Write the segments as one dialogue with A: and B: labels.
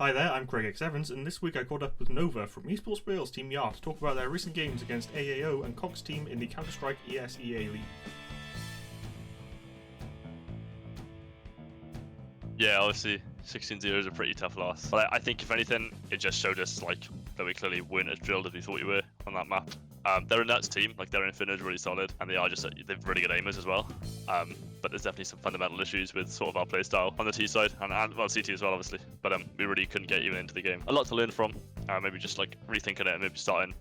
A: Hi there, I'm Craig X Evans, and this week I caught up with Nova from Esports Wales Team YAR to talk about their recent games against AAO and KoxTeam in the Counter-Strike ESEA League.
B: Yeah, obviously 16-0 is a pretty tough loss. But I think if anything, it just showed us that we clearly weren't as drilled as we thought we were on that map. They're a nuts team, their Infinite is really solid, and they've really good aimers as well. But there's definitely some fundamental issues with sort of our playstyle on the T side, and well, CT as well, obviously. But we really couldn't get even into the game. A lot to learn from. Maybe just rethinking it and maybe starting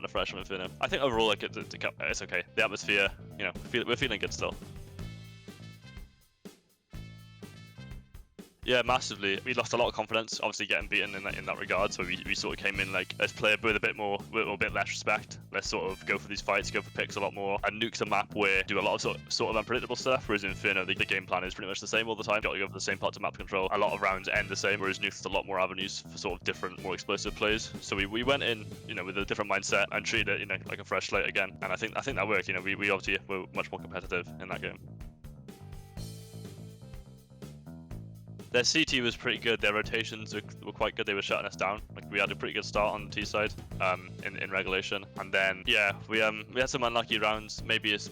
B: afresh with Infinite. I think overall, it's okay. The atmosphere, we're feeling good still. Yeah, massively. We lost a lot of confidence, obviously getting beaten in that regard. So we sort of came in let's play with a bit less respect. Let's sort of go for these fights, go for picks a lot more. And Nuke's a map where do a lot of sort of unpredictable stuff. Whereas in Inferno, the game plan is pretty much the same all the time. Got to go for the same parts of map control. A lot of rounds end the same. Whereas Nuke's a lot more avenues for sort of different, more explosive plays. So we went in, with a different mindset and treated it, like a fresh slate again. And I think that worked. We obviously were much more competitive in that game. Their CT was pretty good. Their rotations were quite good. They were shutting us down. We had a pretty good start on the T side in regulation, and then we had some unlucky rounds. Maybe it's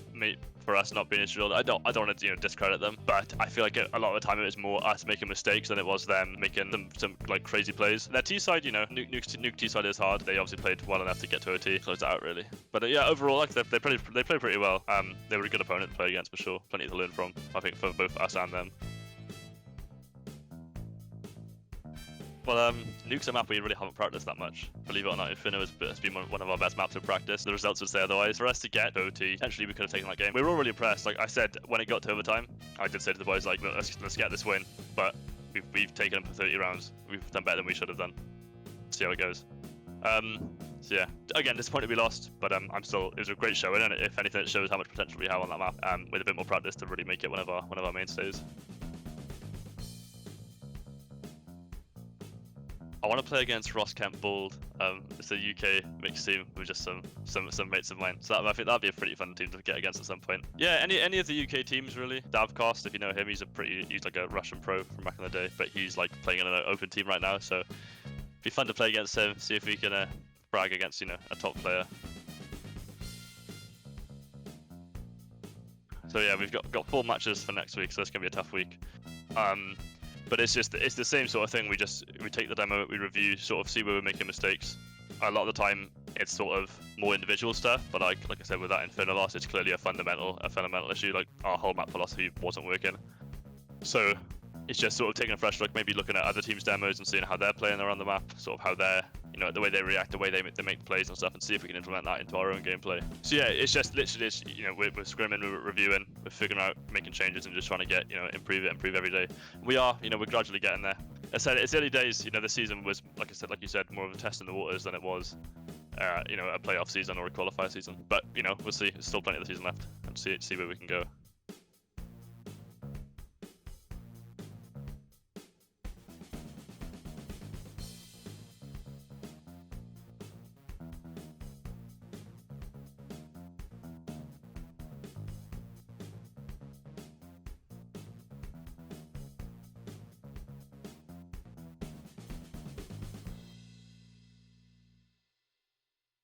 B: for us not being as drilled. I don't want to discredit them, but I feel like a lot of the time it was more us making mistakes than it was them making some crazy plays. Their T side, Nuke T side is hard. They obviously played well enough to get to OT, close it out really. But yeah, overall they played pretty well. They were a good opponent to play against for sure. Plenty to learn from, I think, for both us and them. Well, Nuke's a map we really haven't practiced that much. Believe it or not, Inferno has been one of our best maps to practice. The results would say otherwise. For us to get OT, potentially we could have taken that game. We were all really impressed. Like I said, when it got to overtime, I did say to the boys, let's get this win. But we've taken them for 30 rounds. We've done better than we should have done. See how it goes. So yeah, again, disappointed we lost, but it was a great showing, and if anything, it shows how much potential we have on that map. With a bit more practice to really make it one of our mainstays. I want to play against Ross Kemp Bald. It's a UK mixed team with just some mates of mine. So I think that'd be a pretty fun team to get against at some point. Yeah, any of the UK teams really. Davkost, if you know him, he's like a Russian pro from back in the day, but he's playing in an open team right now. So it'd be fun to play against him. See if we can brag against a top player. So yeah, we've got 4 matches for next week, so it's gonna be a tough week. But it's the same sort of thing. We take the demo, we review, sort of see where we're making mistakes. A lot of the time, it's sort of more individual stuff. But like I said, with that Inferno loss, it's clearly a fundamental issue. Our whole map philosophy wasn't working. So it's just sort of taking a fresh look, maybe looking at other teams' demos and seeing how they're playing around the map, sort of how they're, the way they react, the way they make plays and stuff, and see if we can implement that into our own gameplay. So yeah, it's just literally, we're scrimming, we're reviewing, we're figuring out, making changes, and just trying to get, improve every day. We're gradually getting there. I said it's early days. The season was, like you said, more of a test in the waters than it was, a playoff season or a qualifier season. But we'll see. There's still plenty of the season left, and see where we can go.